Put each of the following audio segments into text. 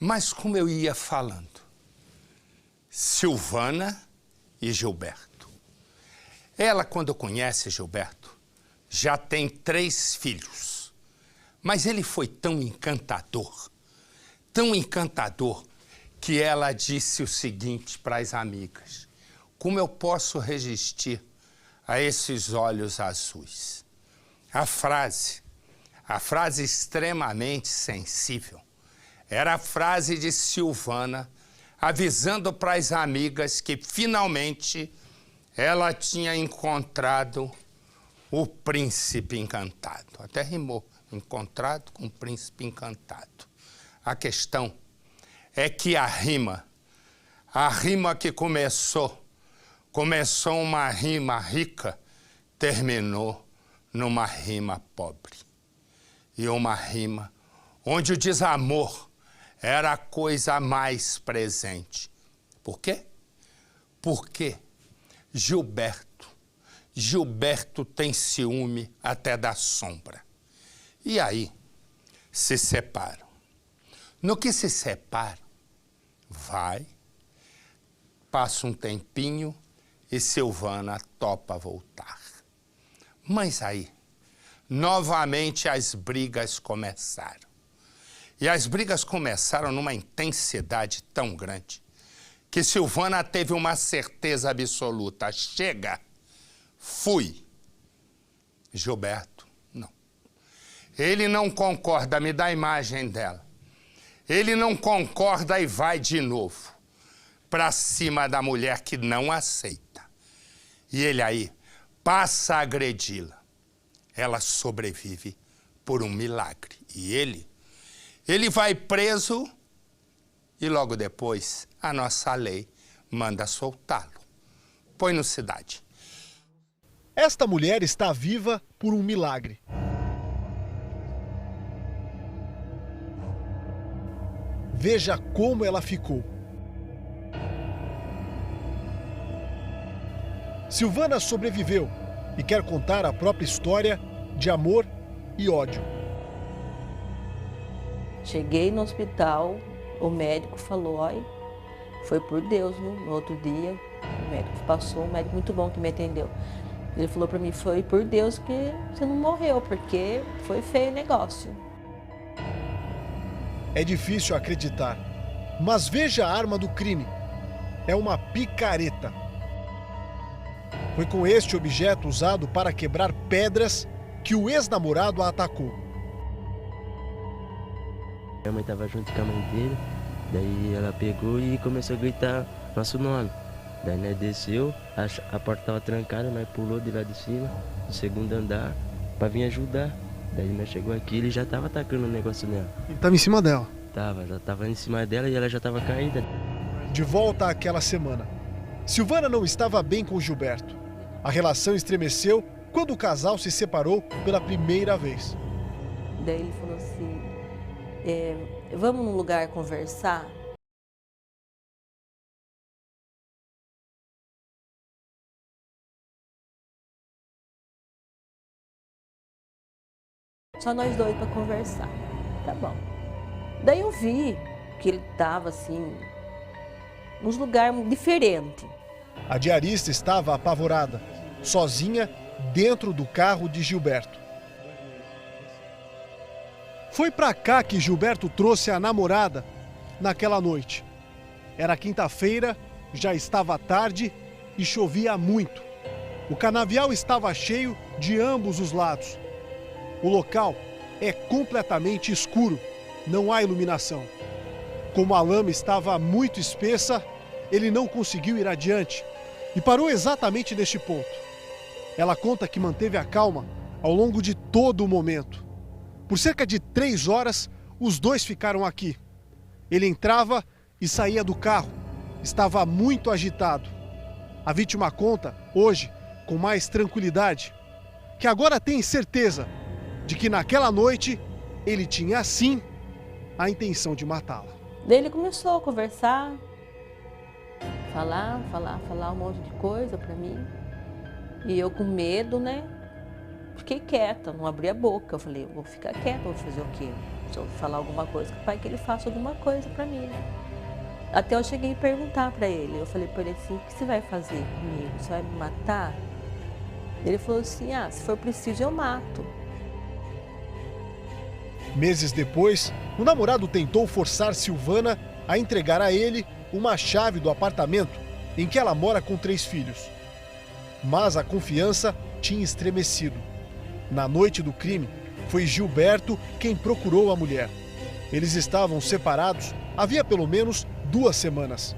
Mas como eu ia falando, Silvana e Gilberto. Ela, quando conhece Gilberto, já tem 3 filhos. Mas ele foi tão encantador, que ela disse o seguinte para as amigas: como eu posso resistir a esses olhos azuis? A frase extremamente sensível, era a frase de Silvana avisando para as amigas que finalmente ela tinha encontrado o príncipe encantado. Até rimou, encontrado com o príncipe encantado. A questão é que a rima que começou uma rima rica, terminou numa rima pobre. E uma rima onde o desamor era a coisa mais presente. Por quê? Porque Gilberto tem ciúme até da sombra. E aí se separam. No que se separam, passa um tempinho e Silvana topa voltar. Mas aí, novamente as brigas começaram. E as brigas começaram numa intensidade tão grande que Silvana teve uma certeza absoluta: chega, fui. Gilberto, não. Ele não concorda, me dá a imagem dela. Ele não concorda e vai de novo para cima da mulher que não aceita. E ele aí passa a agredi-la. Ela sobrevive por um milagre. E ele vai preso e logo depois a nossa lei manda soltá-lo. Põe no Cidade. Esta mulher está viva por um milagre. Veja como ela ficou. Silvana sobreviveu e quer contar a própria história de amor e ódio. Cheguei no hospital, o médico falou: olha, foi por Deus, viu? No outro dia, o médico passou, um médico muito bom que me atendeu. Ele falou para mim: foi por Deus que você não morreu, porque foi feio o negócio. É difícil acreditar, mas veja a arma do crime. É uma picareta. Foi com este objeto usado para quebrar pedras que o ex-namorado a atacou. Minha mãe estava junto com a mãe dele, daí ela pegou e começou a gritar nosso nome. Daí nós desceu, a porta estava trancada, nós pulou de lá de cima, do 2º andar, para vir ajudar. Daí nós chegou aqui, ele já estava atacando o negócio nela. Ele estava em cima dela? Já estava em cima dela e ela já estava caída. De volta àquela semana, Silvana não estava bem com Gilberto. A relação estremeceu quando o casal se separou pela primeira vez. Daí ele falou assim: vamos num lugar conversar? Só nós dois para conversar. Tá bom. Daí eu vi que ele estava assim, nos lugares diferentes. A diarista estava apavorada, sozinha dentro do carro de Gilberto. Foi para cá que Gilberto trouxe a namorada naquela noite. Era quinta-feira, já estava tarde e chovia muito. O canavial estava cheio de ambos os lados. O local é completamente escuro, não há iluminação. Como a lama estava muito espessa, ele não conseguiu ir adiante e parou exatamente neste ponto. Ela conta que manteve a calma ao longo de todo o momento. Por cerca de 3 horas, os dois ficaram aqui. Ele entrava e saía do carro. Estava muito agitado. A vítima conta, hoje, com mais tranquilidade, que agora tem certeza de que naquela noite ele tinha, sim, a intenção de matá-la. Daí ele começou a conversar, falar um monte de coisa pra mim. E eu com medo, né? fiquei quieta, não abri a boca. Eu falei, eu vou ficar quieta, vou fazer o quê? Se eu falar alguma coisa, pai, que ele faça alguma coisa para mim, né? Até eu cheguei a perguntar para ele, eu falei para ele assim, o que você vai fazer comigo? Você vai me matar? Ele falou assim, se for preciso eu mato. Meses depois, o namorado tentou forçar Silvana a entregar a ele uma chave do apartamento em que ela mora com 3 filhos. Mas a confiança tinha estremecido. Na noite do crime, foi Gilberto quem procurou a mulher. Eles estavam separados havia pelo menos 2 semanas.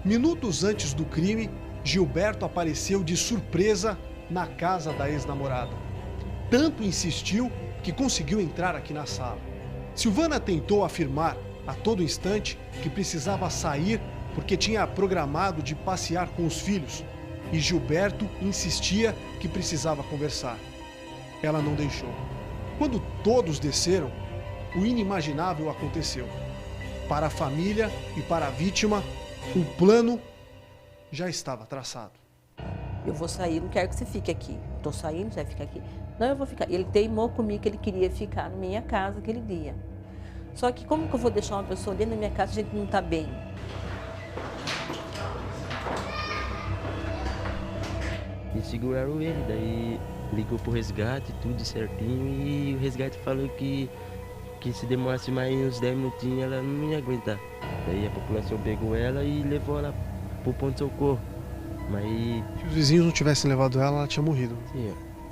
Minutos antes do crime, Gilberto apareceu de surpresa na casa da ex-namorada. Tanto insistiu que conseguiu entrar aqui na sala. Silvana tentou afirmar a todo instante que precisava sair porque tinha programado de passear com os filhos e Gilberto insistia que precisava conversar. Ela não deixou. Quando todos desceram, o inimaginável aconteceu. Para a família e para a vítima, o plano já estava traçado. Eu vou sair, não quero que você fique aqui. Estou saindo, você vai ficar aqui? Não, eu vou ficar. Ele teimou comigo que ele queria ficar na minha casa aquele dia. Só que como que eu vou deixar uma pessoa dentro da minha casa se a gente não está bem? E seguraram ele, daí ligou pro resgate, tudo certinho, e o resgate falou que se demorasse mais uns 10 minutinhos ela não ia aguentar. Daí a população pegou ela e levou ela pro ponto-socorro. Mas Se os vizinhos não tivessem levado ela tinha morrido.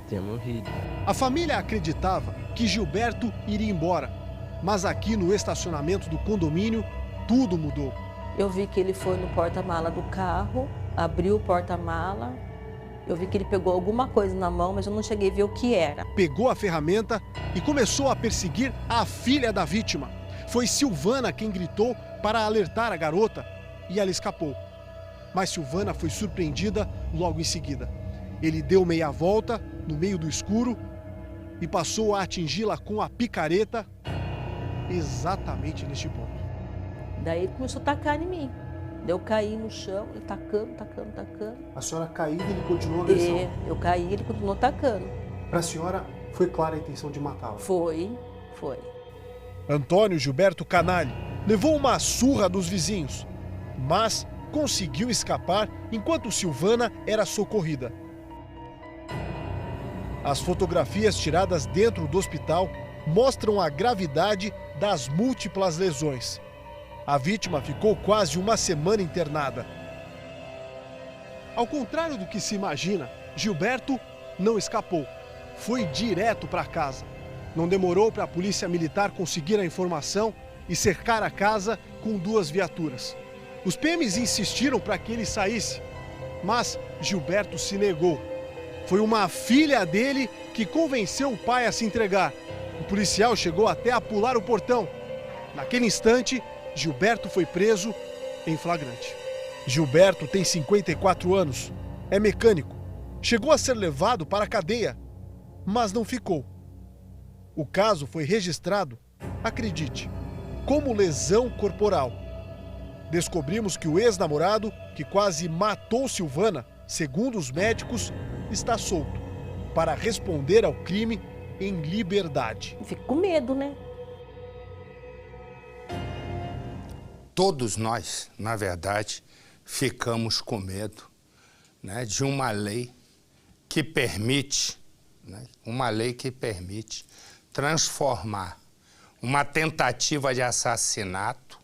tinha morrido. A família acreditava que Gilberto iria embora, mas aqui no estacionamento do condomínio, tudo mudou. Eu vi que ele foi no porta-mala do carro, abriu o porta-mala. Eu vi que ele pegou alguma coisa na mão, mas eu não cheguei a ver o que era. Pegou a ferramenta e começou a perseguir a filha da vítima. Foi Silvana quem gritou para alertar a garota e ela escapou. Mas Silvana foi surpreendida logo em seguida. Ele deu meia volta no meio do escuro e passou a atingi-la com a picareta exatamente neste ponto. Daí ele começou a tacar em mim. Daí eu caí no chão, ele tacando. A senhora caída e ele continuou a agressão. Eu caí, ele continuou tacando. Para a senhora foi clara a intenção de matá-la. Foi. Antônio Gilberto Canali levou uma surra dos vizinhos, mas conseguiu escapar enquanto Silvana era socorrida. As fotografias tiradas dentro do hospital mostram a gravidade das múltiplas lesões. A vítima ficou quase uma semana internada. Ao contrário do que se imagina, Gilberto não escapou. Foi direto para casa. Não demorou para a polícia militar conseguir a informação e cercar a casa com 2 viaturas. Os PMs insistiram para que ele saísse, mas Gilberto se negou. Foi uma filha dele que convenceu o pai a se entregar. O policial chegou até a pular o portão. Naquele instante, Gilberto foi preso em flagrante. Gilberto tem 54 anos, é mecânico. Chegou a ser levado para a cadeia, mas não ficou. O caso foi registrado, acredite, como lesão corporal. Descobrimos que o ex-namorado, que quase matou Silvana, segundo os médicos, está solto para responder ao crime em liberdade. Fico com medo, né? Todos nós, na verdade, ficamos com medo, né, de uma lei que permite, transformar uma tentativa de assassinato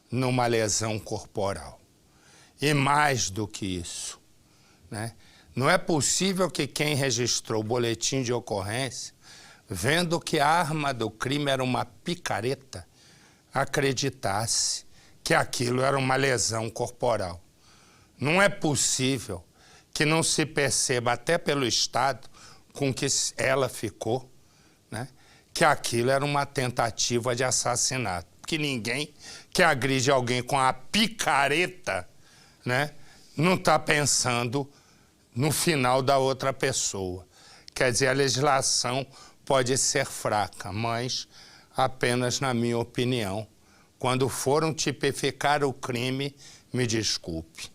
numa lesão corporal. E mais do que isso, né, não é possível que quem registrou o boletim de ocorrência, vendo que a arma do crime era uma picareta, acreditasse que aquilo era uma lesão corporal. Não é possível que não se perceba, até pelo estado com que ela ficou, né, que aquilo era uma tentativa de assassinato. Porque ninguém que agride alguém com a picareta, né, não está pensando no final da outra pessoa. Quer dizer, a legislação pode ser fraca, mas apenas na minha opinião, quando foram tipificar o crime, me desculpe,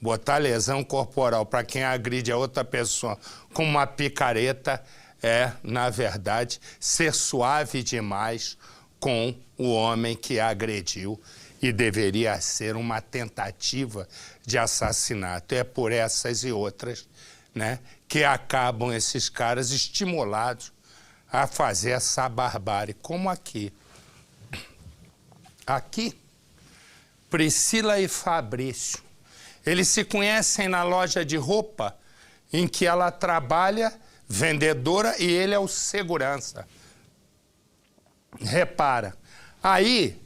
Botar lesão corporal para quem agride a outra pessoa com uma picareta é, na verdade, ser suave demais com o homem que a agrediu e deveria ser uma tentativa de assassinato. É por essas e outras, né, que acabam esses caras estimulados a fazer essa barbárie, como aqui. Aqui, Priscila e Fabrício, eles se conhecem na loja de roupa em que ela trabalha, vendedora, e ele é o segurança. Repara, aí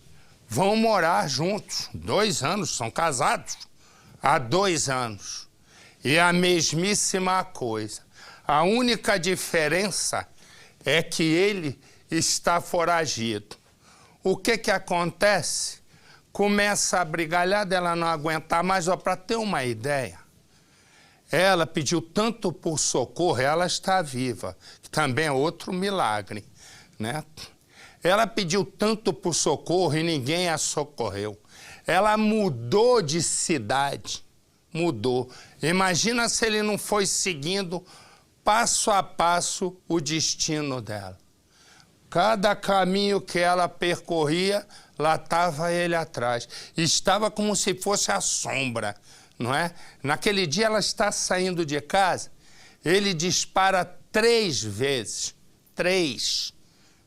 vão morar juntos, 2 anos, são casados há 2 anos. E a mesmíssima coisa. A única diferença é que ele está foragido. O que acontece? Começa a brigalhada, ela não aguentar mais. Para ter uma ideia, ela pediu tanto por socorro, ela está viva, que também é outro milagre, né? Ela pediu tanto por socorro e ninguém a socorreu. Ela mudou de cidade, mudou. Imagina se ele não foi seguindo passo a passo o destino dela. Cada caminho que ela percorria, lá estava ele atrás. Estava como se fosse a sombra, não é? Naquele dia ela está saindo de casa, ele dispara 3 vezes. 3.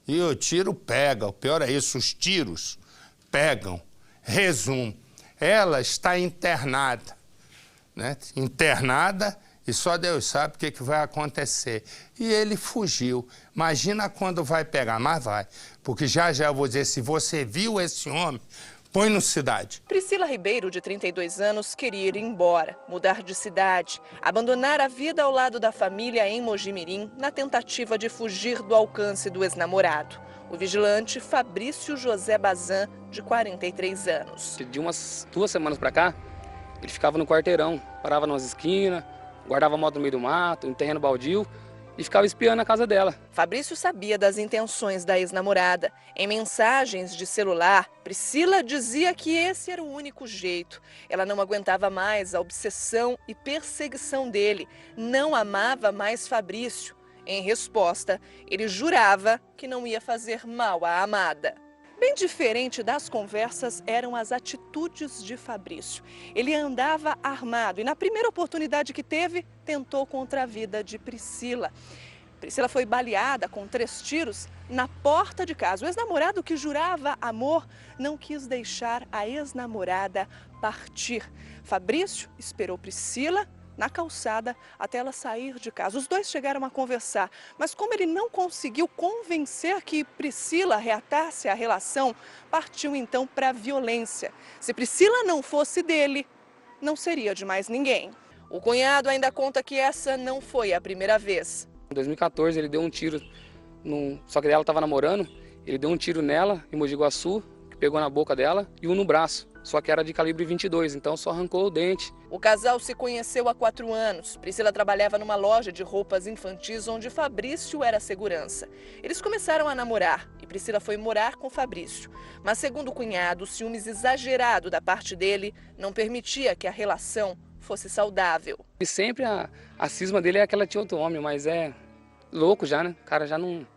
E o tiro pega. O pior é isso, os tiros pegam. Resumo, ela está internada, né? Internada, e só Deus sabe o que vai acontecer. E ele fugiu. Imagina quando vai pegar, mas vai. Porque já eu vou dizer, se você viu esse homem, põe no Cidade. Priscila Ribeiro, de 32 anos, queria ir embora, mudar de cidade, abandonar a vida ao lado da família em Mojimirim, na tentativa de fugir do alcance do ex-namorado. O vigilante Fabrício José Bazan, de 43 anos. De umas 2 semanas para cá, ele ficava no quarteirão, parava nas esquinas, guardava a moto no meio do mato, em terreno baldio, e ficava espiando a casa dela. Fabrício sabia das intenções da ex-namorada. Em mensagens de celular, Priscila dizia que esse era o único jeito. Ela não aguentava mais a obsessão e perseguição dele. Não amava mais Fabrício. Em resposta, ele jurava que não ia fazer mal à amada. Bem diferente das conversas eram as atitudes de Fabrício. Ele andava armado e, na primeira oportunidade que teve, tentou contra a vida de Priscila. Priscila foi baleada com 3 tiros na porta de casa. O ex-namorado, que jurava amor, não quis deixar a ex-namorada partir. Fabrício esperou Priscila na calçada até ela sair de casa. Os dois chegaram a conversar, mas como ele não conseguiu convencer que Priscila reatasse a relação, partiu então para a violência. Se Priscila não fosse dele, não seria de mais ninguém. O cunhado ainda conta que essa não foi a primeira vez. Em 2014 ele deu um tiro, só que ela estava namorando, ele deu um tiro nela, em Mogi Guaçu, que pegou na boca dela, e um no braço. Só que era de calibre 22, então só arrancou o dente. O casal se conheceu há 4 anos. Priscila trabalhava numa loja de roupas infantis onde Fabrício era segurança. Eles começaram a namorar e Priscila foi morar com Fabrício. Mas, segundo o cunhado, o ciúmes exagerado da parte dele não permitia que a relação fosse saudável. E sempre a cisma dele é que ela tinha outro homem, mas é louco já, né? O cara já não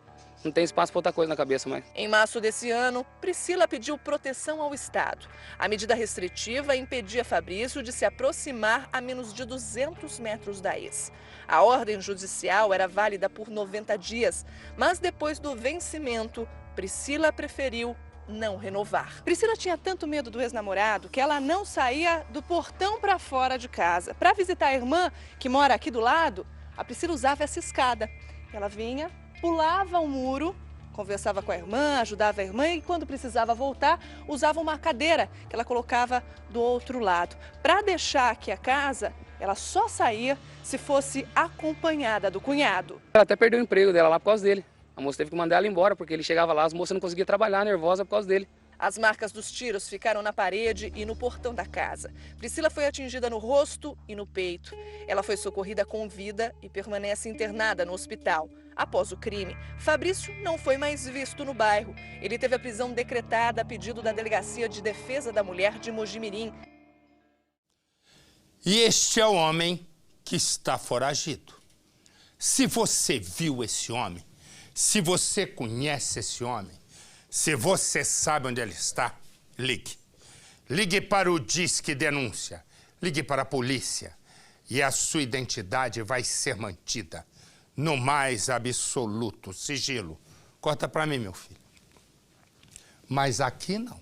tem espaço para outra coisa na cabeça mais. Em março desse ano, Priscila pediu proteção ao Estado. A medida restritiva impedia Fabrício de se aproximar a menos de 200 metros da ex. A ordem judicial era válida por 90 dias, mas depois do vencimento, Priscila preferiu não renovar. Priscila tinha tanto medo do ex-namorado que ela não saía do portão para fora de casa. Para visitar a irmã, que mora aqui do lado, a Priscila usava essa escada. Ela vinha, pulava o muro, conversava com a irmã, ajudava a irmã e, quando precisava voltar, usava uma cadeira que ela colocava do outro lado. Para deixar aqui a casa, ela só saía se fosse acompanhada do cunhado. Ela até perdeu o emprego dela lá por causa dele. A moça teve que mandar ela embora porque ele chegava lá, as moças não conseguiam trabalhar, nervosa por causa dele. As marcas dos tiros ficaram na parede e no portão da casa. Priscila foi atingida no rosto e no peito. Ela foi socorrida com vida e permanece internada no hospital. Após o crime, Fabrício não foi mais visto no bairro. Ele teve a prisão decretada a pedido da Delegacia de Defesa da Mulher de Mojimirim. E este é o homem que está foragido. Se você viu esse homem, se você conhece esse homem, se você sabe onde ele está, ligue. Ligue para o Disque Denúncia, ligue para a polícia e a sua identidade vai ser mantida no mais absoluto sigilo. Corta para mim, meu filho. Mas aqui não.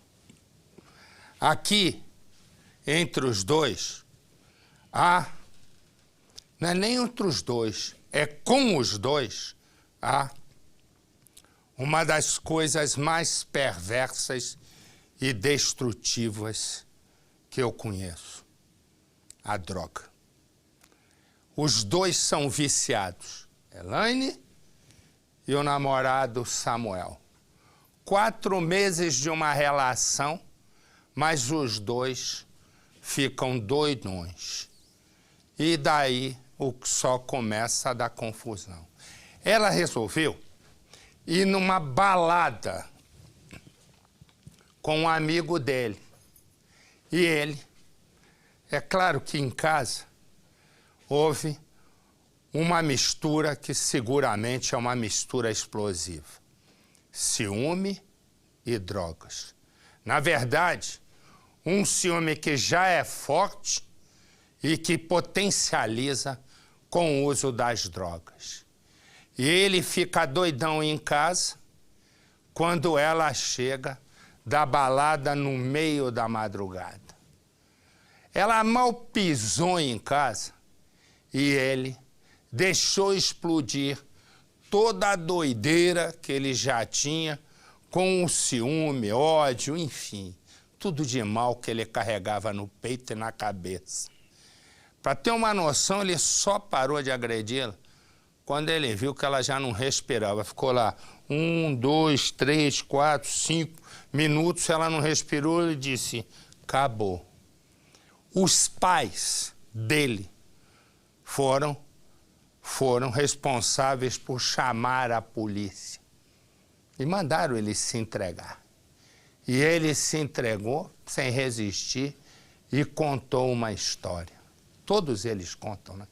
Aqui, entre os dois, não é nem entre os dois, é com os dois, uma das coisas mais perversas e destrutivas que eu conheço, a droga. Os dois são viciados, Elaine e o namorado Samuel. 4 meses de uma relação, mas os dois ficam doidões. E daí o que só começa a dar confusão. Ela resolveu ir numa balada com um amigo dele. E ele, é claro que em casa, houve uma mistura que seguramente é uma mistura explosiva. Ciúme e drogas. Na verdade, um ciúme que já é forte e que potencializa com o uso das drogas. E ele fica doidão em casa quando ela chega da balada no meio da madrugada. Ela mal pisou em casa e ele deixou explodir toda a doideira que ele já tinha com o ciúme, ódio, enfim, tudo de mal que ele carregava no peito e na cabeça. Para ter uma noção, ele só parou de agredi-la quando ele viu que ela já não respirava. Ficou lá 1, 2, 3, 4, 5 minutos, ela não respirou, ele disse, acabou. Os pais dele foram responsáveis por chamar a polícia e mandaram ele se entregar. E ele se entregou sem resistir e contou uma história. Todos eles contam, né?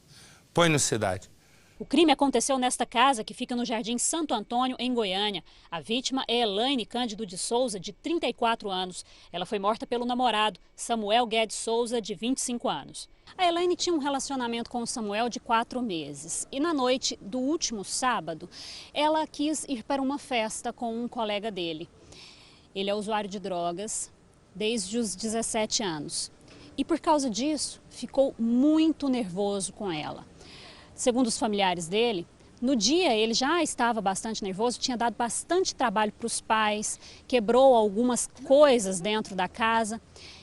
Põe no Cidade. O crime aconteceu nesta casa que fica no Jardim Santo Antônio, em Goiânia. A vítima é Elaine Cândido de Souza, de 34 anos. Ela foi morta pelo namorado, Samuel Guedes Souza, de 25 anos. A Elaine tinha um relacionamento com o Samuel de 4 meses. E na noite do último sábado, ela quis ir para uma festa com um colega dele. Ele é usuário de drogas desde os 17 anos. E por causa disso, ficou muito nervoso com ela. Segundo os familiares dele, no dia ele já estava bastante nervoso, tinha dado bastante trabalho para os pais, quebrou algumas coisas dentro da casa.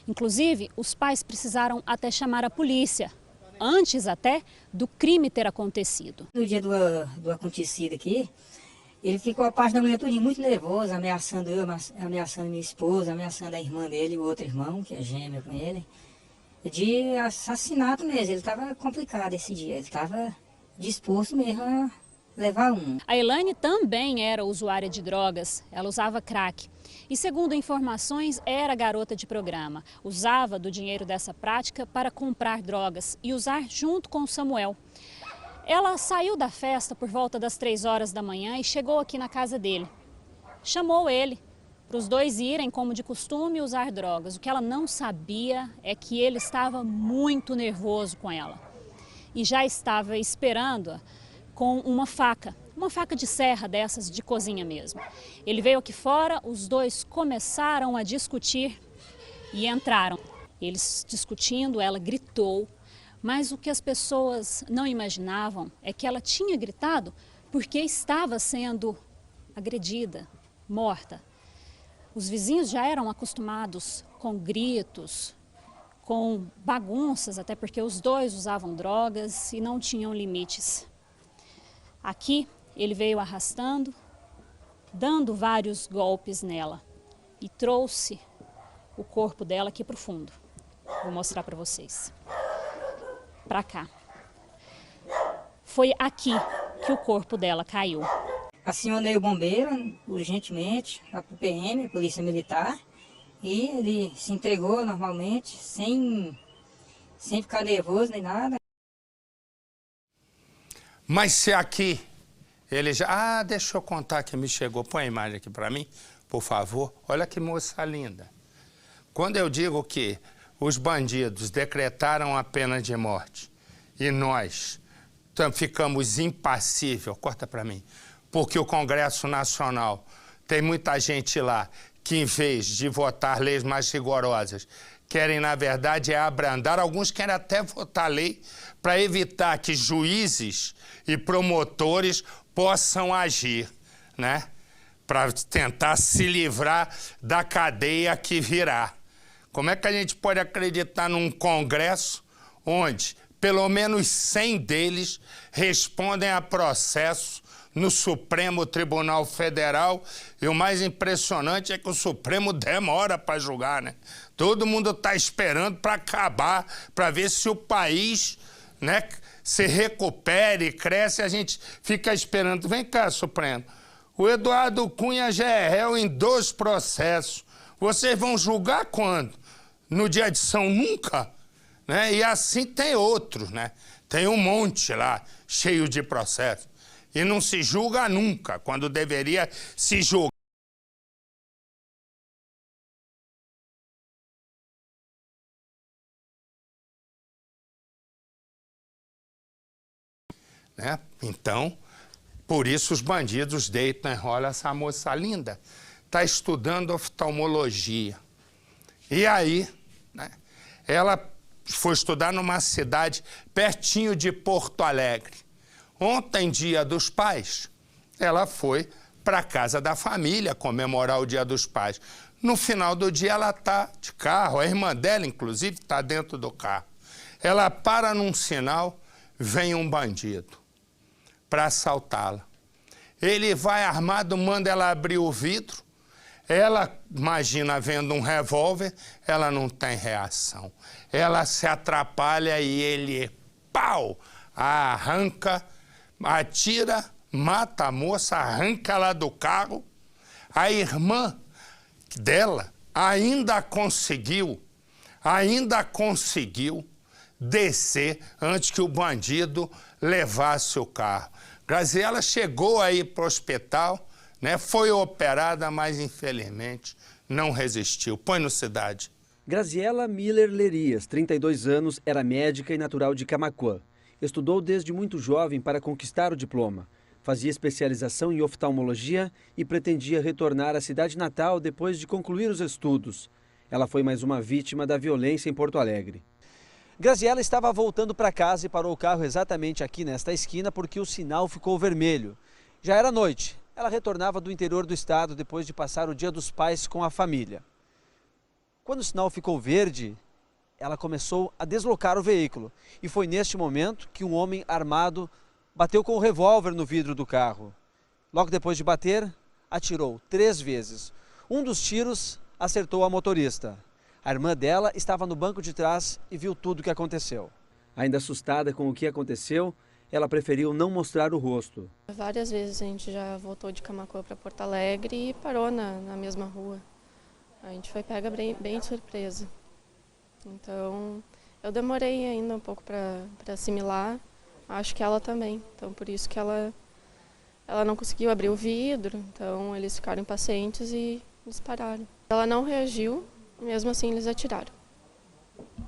Inclusive, os pais precisaram até chamar a polícia, antes até do crime ter acontecido. No dia do acontecido aqui, ele ficou a parte da manhã toda muito nervoso, ameaçando eu, ameaçando minha esposa, ameaçando a irmã dele, o outro irmão, que é gêmeo com ele, de assassinato mesmo. Ele estava complicado esse dia, ele estava disposto mesmo a levar um. A Elaine também era usuária de drogas, ela usava crack. E segundo informações, era garota de programa. Usava do dinheiro dessa prática para comprar drogas e usar junto com o Samuel. Ela saiu da festa por volta das 3 horas da manhã e chegou aqui na casa dele. Chamou ele para os dois irem, como de costume, usar drogas. O que ela não sabia é que ele estava muito nervoso com ela. E já estava esperando-a com uma faca de serra dessas de cozinha mesmo. Ele veio aqui fora, os dois começaram a discutir e entraram. Eles discutindo, ela gritou, mas o que as pessoas não imaginavam é que ela tinha gritado porque estava sendo agredida, morta. Os vizinhos já eram acostumados com gritos, com bagunças, até porque os dois usavam drogas e não tinham limites. Aqui ele veio arrastando, dando vários golpes nela e trouxe o corpo dela aqui para o fundo. Vou mostrar para vocês. Para cá. Foi aqui que o corpo dela caiu. Acionei o bombeiro urgentemente, a PM, a Polícia Militar, e ele se entregou normalmente, sem sem ficar nervoso nem nada. Mas se aqui ele já... Ah, deixa eu contar que me chegou. Põe a imagem aqui para mim, por favor. Olha que moça linda. Quando eu digo que os bandidos decretaram a pena de morte e nós ficamos impassíveis, corta para mim, porque o Congresso Nacional tem muita gente lá que, em vez de votar leis mais rigorosas, querem, na verdade, abrandar. Alguns querem até votar lei para evitar que juízes e promotores possam agir, né? Para tentar se livrar da cadeia que virá. Como é que a gente pode acreditar num Congresso onde pelo menos 100 deles respondem a processo no Supremo Tribunal Federal? E o mais impressionante é que o Supremo demora para julgar, né? Todo mundo está esperando para acabar, para ver se o país, né, se recupere, cresce. A gente fica esperando. Vem cá, Supremo. O Eduardo Cunha já é réu em 2 processos. Vocês vão julgar quando? No dia de São Nunca? Né? E assim tem outros, né? Tem um monte lá, cheio de processos. E não se julga nunca, quando deveria se julgar. Né? Então, por isso os bandidos deitam e enrolam essa moça linda. Está estudando oftalmologia. E aí, né, ela foi estudar numa cidade pertinho de Porto Alegre. Ontem, Dia dos Pais, ela foi para a casa da família comemorar o Dia dos Pais. No final do dia, ela está de carro, a irmã dela, inclusive, está dentro do carro. Ela para num sinal, vem um bandido para assaltá-la. Ele vai armado, manda ela abrir o vidro. Ela, imagina, vendo um revólver, ela não tem reação. Ela se atrapalha e ele, pau, arranca, atira, mata a moça, arranca ela do carro. A irmã dela ainda conseguiu descer antes que o bandido levasse o carro. Graziela chegou aí para o hospital, né? Foi operada, mas infelizmente não resistiu. Põe no Cidade. Graziela Miller Lerias, 32 anos, era médica e natural de Camaquã. Estudou desde muito jovem para conquistar o diploma. Fazia especialização em oftalmologia e pretendia retornar à cidade natal depois de concluir os estudos. Ela foi mais uma vítima da violência em Porto Alegre. Graziela estava voltando para casa e parou o carro exatamente aqui nesta esquina porque o sinal ficou vermelho. Já era noite. Ela retornava do interior do estado depois de passar o Dia dos Pais com a família. Quando o sinal ficou verde, ela começou a deslocar o veículo. E foi neste momento que um homem armado bateu com o revólver no vidro do carro. Logo depois de bater, atirou 3 vezes. Um dos tiros acertou a motorista. A irmã dela estava no banco de trás e viu tudo o que aconteceu. Ainda assustada com o que aconteceu, ela preferiu não mostrar o rosto. Várias vezes a gente já voltou de Camaquã para Porto Alegre e parou na mesma rua. A gente foi pega bem de surpresa. Então, eu demorei ainda um pouco para assimilar. Acho que ela também. Então, por isso que ela não conseguiu abrir o vidro. Então, eles ficaram impacientes e dispararam. Ela não reagiu, mesmo assim eles atiraram.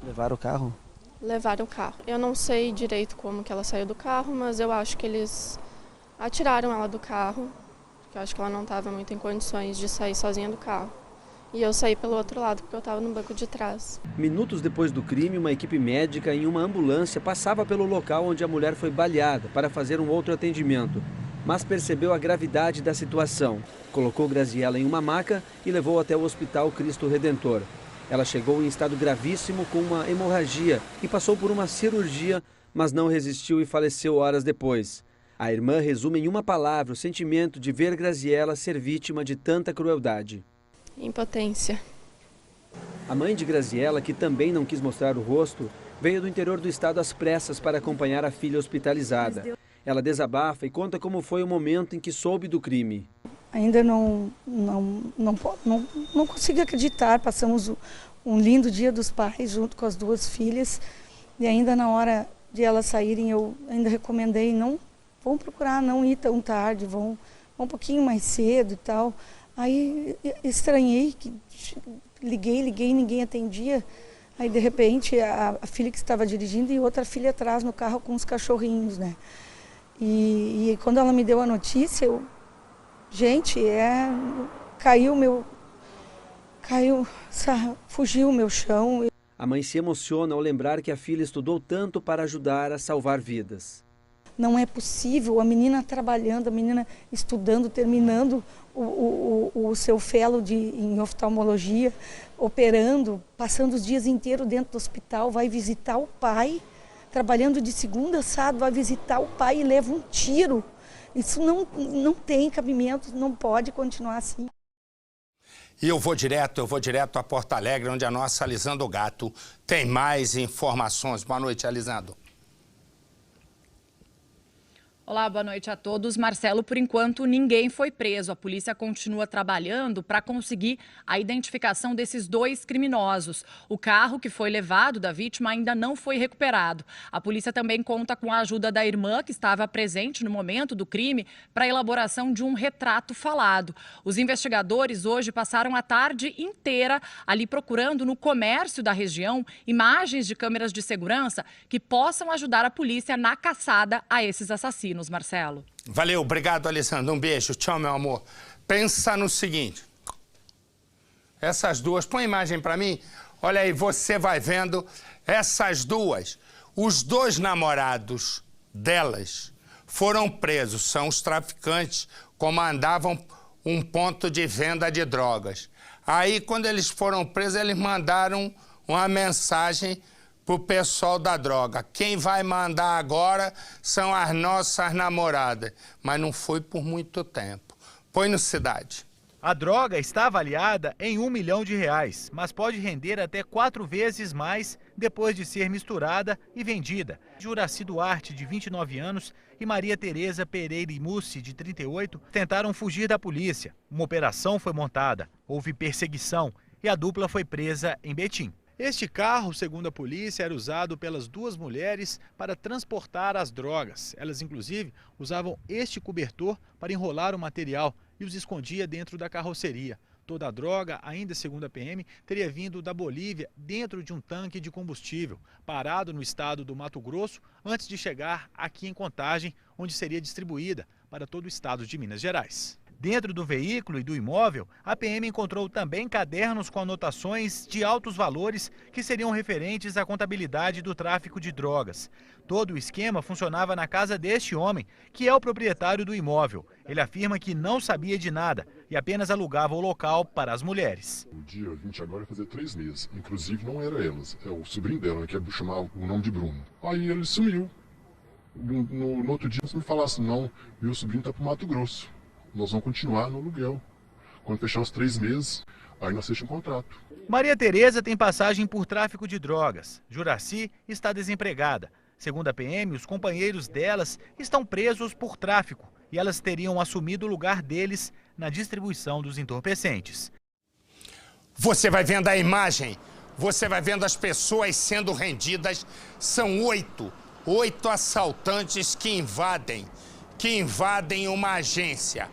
Levaram o carro? Levaram o carro. Eu não sei direito como que ela saiu do carro, mas eu acho que eles atiraram ela do carro, porque eu acho que ela não estava muito em condições de sair sozinha do carro. E eu saí pelo outro lado, porque eu estava no banco de trás. Minutos depois do crime, uma equipe médica em uma ambulância passava pelo local onde a mulher foi baleada para fazer um outro atendimento. Mas percebeu a gravidade da situação. Colocou Graziela em uma maca e levou até o Hospital Cristo Redentor. Ela chegou em estado gravíssimo com uma hemorragia e passou por uma cirurgia, mas não resistiu e faleceu horas depois. A irmã resume em uma palavra o sentimento de ver Graziela ser vítima de tanta crueldade. Impotência. A mãe de Graziela, que também não quis mostrar o rosto, veio do interior do estado às pressas para acompanhar a filha hospitalizada. Ela desabafa e conta como foi o momento em que soube do crime. Ainda não consigo acreditar. Passamos um lindo Dia dos Pais junto com as 2 filhas E ainda na hora de elas saírem, eu ainda recomendei, não vão procurar não ir tão tarde, vão um pouquinho mais cedo e tal. Aí estranhei, que liguei, ninguém atendia. Aí de repente a filha que estava dirigindo e outra filha atrás no carro com os cachorrinhos, né? E quando ela me deu a notícia, fugiu o meu chão. A mãe se emociona ao lembrar que a filha estudou tanto para ajudar a salvar vidas. Não é possível, a menina trabalhando, a menina estudando, terminando o seu fellow em oftalmologia, operando, passando os dias inteiros dentro do hospital, vai visitar o pai, trabalhando de segunda a sábado, vai visitar o pai e leva um tiro. Isso não tem cabimento, não pode continuar assim. E eu vou direto a Porto Alegre, onde a nossa Alisando Gato tem mais informações. Boa noite, Alisando. Olá, boa noite a todos. Marcelo, por enquanto ninguém foi preso. A polícia continua trabalhando para conseguir a identificação desses 2 criminosos. O carro que foi levado da vítima ainda não foi recuperado. A polícia também conta com a ajuda da irmã, que estava presente no momento do crime, para a elaboração de um retrato falado. Os investigadores hoje passaram a tarde inteira ali procurando no comércio da região imagens de câmeras de segurança que possam ajudar a polícia na caçada a esses assassinos. Marcelo. Valeu, obrigado, Alessandro. Um beijo. Tchau, meu amor. Pensa no seguinte. Essas duas, põe a imagem para mim. Olha aí, você vai vendo essas duas. Os 2 namorados delas foram presos. São os traficantes, comandavam um ponto de venda de drogas. Aí, quando eles foram presos, eles mandaram uma mensagem para o pessoal da droga. Quem vai mandar agora são as nossas namoradas. Mas não foi por muito tempo. Põe no Cidade. A droga está avaliada em R$1 milhão, mas pode render até 4 vezes mais depois de ser misturada e vendida. Juraci Duarte, de 29 anos, e Maria Tereza Pereira Mussi, de 38, tentaram fugir da polícia. Uma operação foi montada, houve perseguição e a dupla foi presa em Betim. Este carro, segundo a polícia, era usado pelas 2 mulheres para transportar as drogas. Elas, inclusive, usavam este cobertor para enrolar o material e os escondia dentro da carroceria. Toda a droga, ainda segundo a PM, teria vindo da Bolívia dentro de um tanque de combustível, parado no estado do Mato Grosso, antes de chegar aqui em Contagem, onde seria distribuída para todo o estado de Minas Gerais. Dentro do veículo e do imóvel, a PM encontrou também cadernos com anotações de altos valores que seriam referentes à contabilidade do tráfico de drogas. Todo o esquema funcionava na casa deste homem, que é o proprietário do imóvel. Ele afirma que não sabia de nada e apenas alugava o local para as mulheres. O dia 20 agora vai fazer 3 meses. Inclusive não era elas, é o sobrinho dela, que é chamar o nome de Bruno. Aí ele sumiu. No outro dia você me falasse, não, meu sobrinho está para o Mato Grosso. Nós vamos continuar no aluguel. Quando fechar os 3 meses, aí nós fechamos um contrato. Maria Tereza tem passagem por tráfico de drogas. Juraci está desempregada. Segundo a PM, os companheiros delas estão presos por tráfico e elas teriam assumido o lugar deles na distribuição dos entorpecentes. Você vai vendo a imagem, você vai vendo as pessoas sendo rendidas. São 8 assaltantes que invadem uma agência.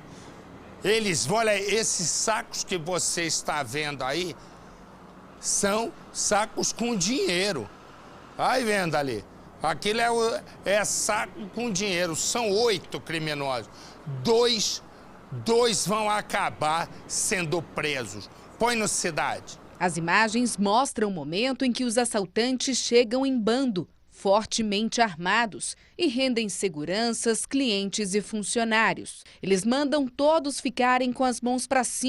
Olha, esses sacos que você está vendo aí são sacos com dinheiro. Vai vendo ali. Aquilo é saco com dinheiro. São 8 criminosos. Dois vão acabar sendo presos. Põe no Cidade. As imagens mostram o momento em que os assaltantes chegam em bando, fortemente armados, e rendem seguranças, clientes e funcionários. Eles mandam todos ficarem com as mãos para cima.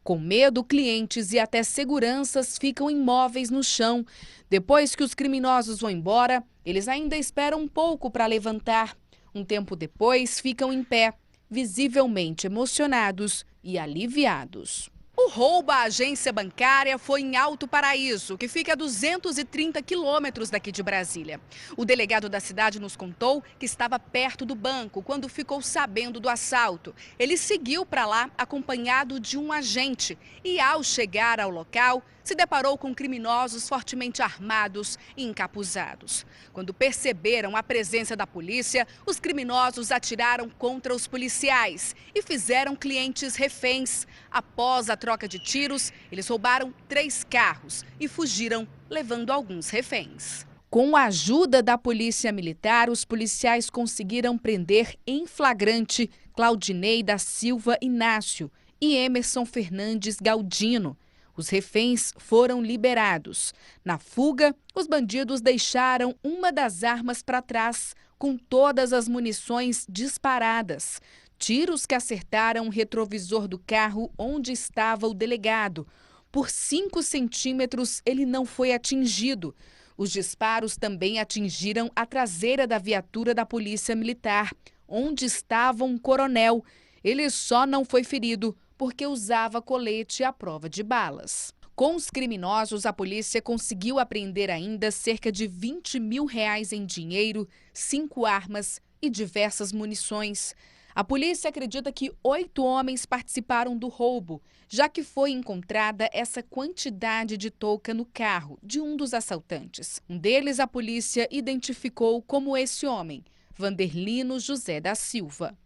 Com medo, clientes e até seguranças ficam imóveis no chão. Depois que os criminosos vão embora, eles ainda esperam um pouco para levantar. Um tempo depois, ficam em pé, visivelmente emocionados e aliviados. O roubo à agência bancária foi em Alto Paraíso, que fica a 230 quilômetros daqui de Brasília. O delegado da cidade nos contou que estava perto do banco quando ficou sabendo do assalto. Ele seguiu para lá acompanhado de um agente e, ao chegar ao local, se deparou com criminosos fortemente armados e encapuzados. Quando perceberam a presença da polícia, os criminosos atiraram contra os policiais e fizeram clientes reféns. Após a troca de tiros, eles roubaram 3 carros e fugiram, levando alguns reféns. Com a ajuda da polícia militar, os policiais conseguiram prender em flagrante Claudinei da Silva Inácio e Emerson Fernandes Galdino. Os reféns foram liberados. Na fuga, os bandidos deixaram uma das armas para trás, com todas as munições disparadas. Tiros que acertaram o retrovisor do carro onde estava o delegado. Por 5 centímetros, ele não foi atingido. Os disparos também atingiram a traseira da viatura da Polícia Militar, onde estava um coronel. Ele só não foi ferido porque usava colete à prova de balas. Com os criminosos, a polícia conseguiu apreender ainda cerca de R$20 mil em dinheiro, 5 armas e diversas munições. A polícia acredita que 8 homens participaram do roubo, já que foi encontrada essa quantidade de touca no carro de um dos assaltantes. Um deles a polícia identificou como esse homem, Vanderlino José da Silva.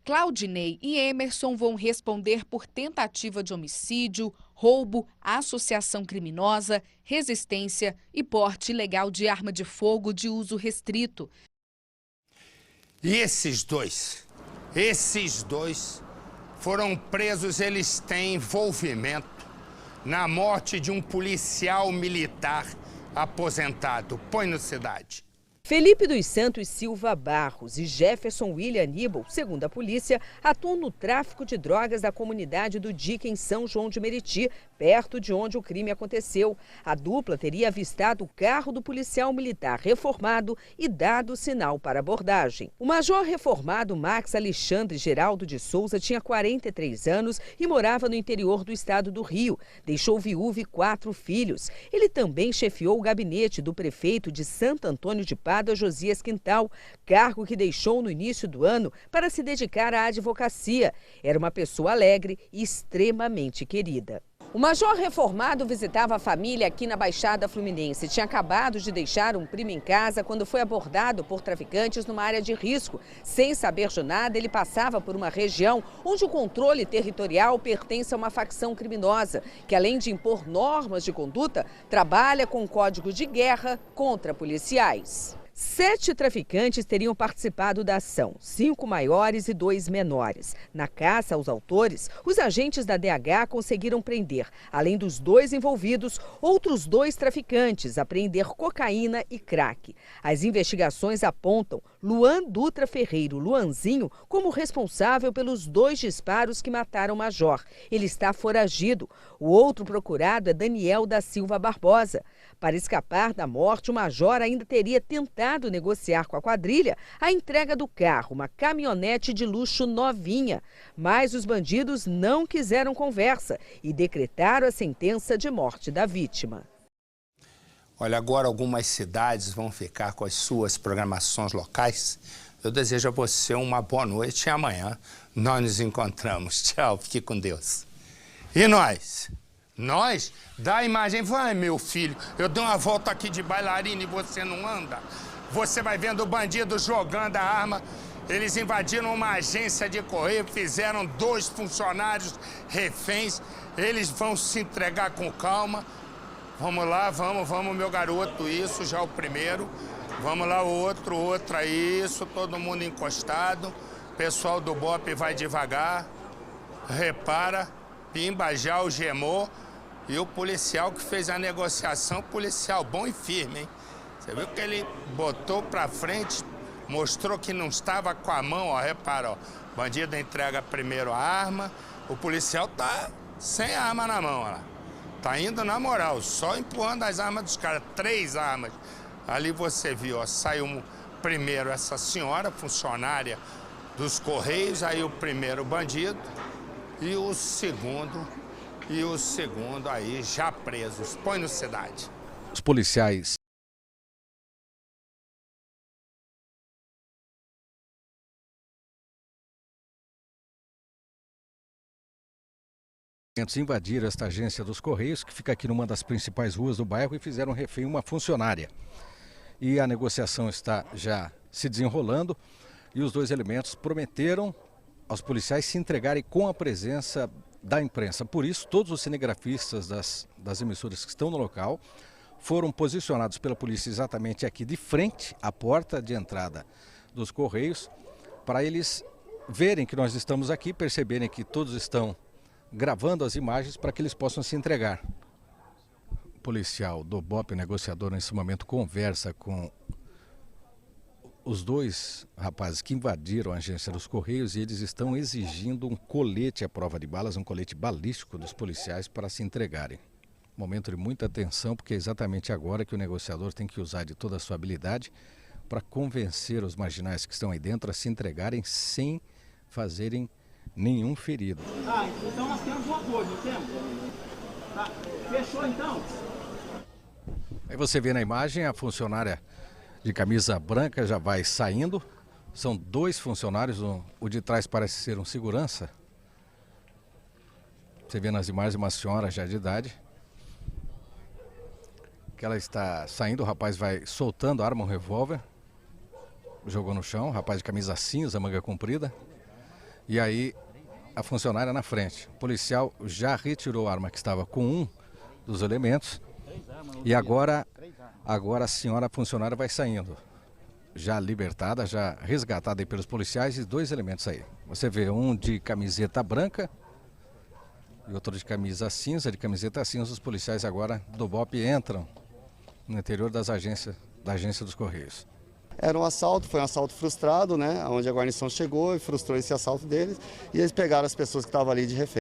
Claudinei e Emerson vão responder por tentativa de homicídio, roubo, associação criminosa, resistência e porte ilegal de arma de fogo de uso restrito. E esses dois foram presos, eles têm envolvimento na morte de um policial militar aposentado. Põe no Cidade. Felipe dos Santos Silva Barros e Jefferson William Aníbal, segundo a polícia, atuam no tráfico de drogas da comunidade do Dique, em São João de Meriti, perto de onde o crime aconteceu. A dupla teria avistado o carro do policial militar reformado e dado sinal para abordagem. O major reformado Max Alexandre Geraldo de Souza tinha 43 anos e morava no interior do estado do Rio. Deixou viúva e 4 filhos. Ele também chefiou o gabinete do prefeito de Santo Antônio de Pádua, Josias Quintal, cargo que deixou no início do ano para se dedicar à advocacia. Era uma pessoa alegre e extremamente querida. O major reformado visitava a família aqui na Baixada Fluminense. Tinha acabado de deixar um primo em casa quando foi abordado por traficantes numa área de risco. Sem saber de nada, ele passava por uma região onde o controle territorial pertence a uma facção criminosa, que além de impor normas de conduta, trabalha com código de guerra contra policiais. 7 traficantes teriam participado da ação, 5 maiores e 2 menores. Na caça aos autores, os agentes da DH conseguiram prender, além dos 2 envolvidos, outros 2 traficantes, apreender cocaína e crack. As investigações apontam Luan Dutra Ferreiro, Luanzinho, como responsável pelos 2 disparos que mataram o major. Ele está foragido. O outro procurado é Daniel da Silva Barbosa. Para escapar da morte, o major ainda teria tentado negociar com a quadrilha a entrega do carro, uma caminhonete de luxo novinha. Mas os bandidos não quiseram conversa e decretaram a sentença de morte da vítima. Olha, agora algumas cidades vão ficar com as suas programações locais. Eu desejo a você uma boa noite e amanhã nós nos encontramos. Tchau, fique com Deus. E nós? Nós? Dá a imagem. Vai, meu filho, eu dei uma volta aqui de bailarina e você não anda? Você vai vendo o bandido jogando a arma. Eles invadiram uma agência de correio, fizeram 2 funcionários reféns. Eles vão se entregar com calma. Vamos lá, vamos, meu garoto, isso, já o primeiro. Vamos lá, outro aí, isso, todo mundo encostado. Pessoal do BOPE vai devagar. Repara, pimba, já algemou. E o policial que fez a negociação, policial bom e firme, hein? Você viu que ele botou pra frente, mostrou que não estava com a mão, ó, repara, ó. Bandido entrega primeiro a arma, o policial tá sem a arma na mão, ó lá. Tá indo na moral, só empurrando as armas dos caras, 3 armas. Ali você viu, ó, saiu primeiro essa senhora, funcionária dos Correios, aí o primeiro bandido e o segundo e o segundo aí já presos. Põe no Cidade. Os policiais invadiram esta agência dos Correios, que fica aqui numa das principais ruas do bairro, e fizeram refém uma funcionária. E a negociação está já se desenrolando e os dois elementos prometeram aos policiais se entregarem com a presença da imprensa. Por isso, todos os cinegrafistas das emissoras que estão no local foram posicionados pela polícia exatamente aqui de frente à porta de entrada dos Correios, para eles verem que nós estamos aqui, perceberem que todos estão gravando as imagens para que eles possam se entregar. O policial do BOP, negociador, nesse momento conversa com os dois rapazes que invadiram a agência dos Correios e eles estão exigindo um colete à prova de balas, um colete balístico dos policiais para se entregarem. Momento de muita tensão, porque é exatamente agora que o negociador tem que usar de toda a sua habilidade para convencer os marginais que estão aí dentro a se entregarem sem fazerem nenhum ferido. Então nós temos um acordo, não temos? Tá. Fechou então? Aí você vê na imagem a funcionária de camisa branca já vai saindo. São dois funcionários, o de trás parece ser um segurança. Você vê nas imagens uma senhora já de idade. Que ela está saindo, o rapaz vai soltando a arma, um revólver. Jogou no chão, o rapaz de camisa cinza, manga comprida. E aí a funcionária na frente. O policial já retirou a arma que estava com um dos elementos. E agora a senhora funcionária vai saindo. Já libertada, já resgatada aí pelos policiais e dois elementos aí. Você vê um de camiseta branca e outro de camisa cinza. De camiseta cinza, os policiais agora do BOP entram no interior da agência dos Correios. Era um assalto, foi um assalto frustrado, né? Onde a guarnição chegou e frustrou esse assalto deles. E eles pegaram as pessoas que estavam ali de refém.